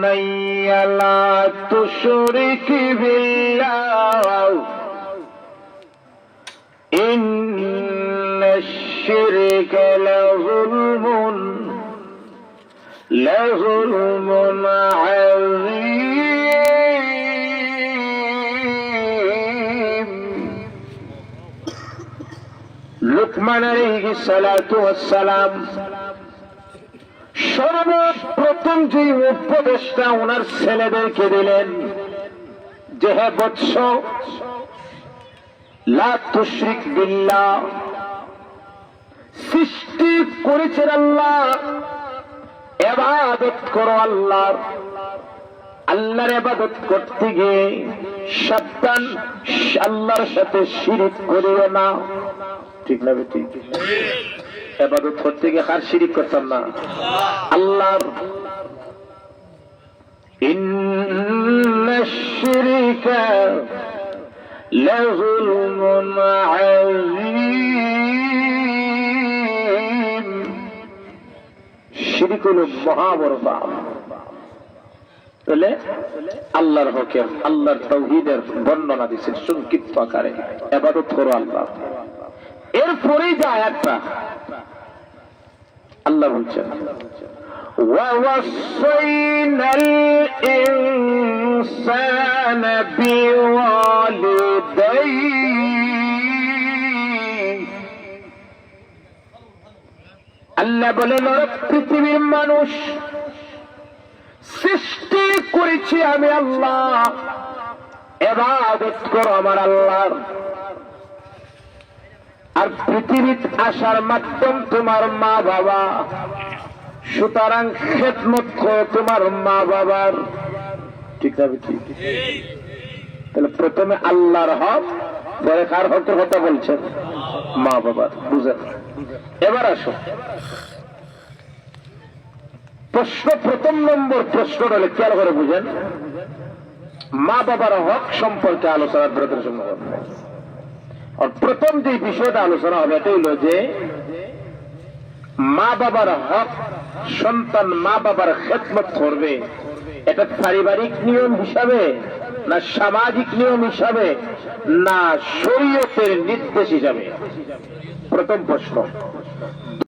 بني لا تشرك بالله إن الشرك لظلم عظيم লুকমান আলাইহিস সালাতু ওয়াস সালাম সর্বপ্রথম যে উপদেশটা ওনার ছেলেদেরকে দিলেন যে হে বৎস লা তুশরিক বিল্লাহ, সৃষ্টি করেছেন আল্লাহ, ইবাদত করো আল্লাহর। আল্লাহর ইবাদত করতে গিয়ে সাবধান, আল্লাহর সাথে শিরিক করিও না। ঠিক না বেটি? ইবাদত করতে গিয়ে কার শিরিক করতাম না? আল্লাহর। ইন্নাশ শিরকা লাযুলমুন আযীম। শিরিক হলো মহা বড় পাপ। তাহলে আল্লাহর হকের, আল্লাহর তাওহীদের বর্ণনা দিয়েছেন সংক্ষিপ্ত আকারে, ইবাদত করো আল্লাহ। এরপরেই যে আয়াতটা আল্লাহ বলছেন وَوَصَّيْنَا الْإِنسَانَ بِوَالِدَيْهِ। আল্লাহ বলেন পৃথিবীর মানুষ সৃষ্টি করেছি আমি আল্লাহ, ইবাদত করো আমার আল্লাহর। আর পৃথিবীতে আসার মাধ্যম তোমার মা বাবা, সুতরাং খেদমত করো তোমার মা বাবার। ঠিক না? ঠিক। তাহলে প্রথমে আল্লাহর হক, পরে কার হকের কথা বলছেন? মা বাবার। বুঝেন? এবার আসো প্রশ্ন, প্রথম নম্বর প্রশ্ন হলে খেয়াল করে বুঝেন, মা বাবার হক সম্পর্কে আলোচনার ব্রতের সম্ভব। আর প্রথম যে বিষয়টা আলোচনা হবে এটা হইল যে মা বাবার হক, সন্তান মা বাবার খেদমত করবে, এটা পারিবারিক নিয়ম হিসাবে না সামাজিক নিয়ম হিসাবে না শরীয়তের নির্দেশ হিসাবে? প্রথম প্রশ্ন।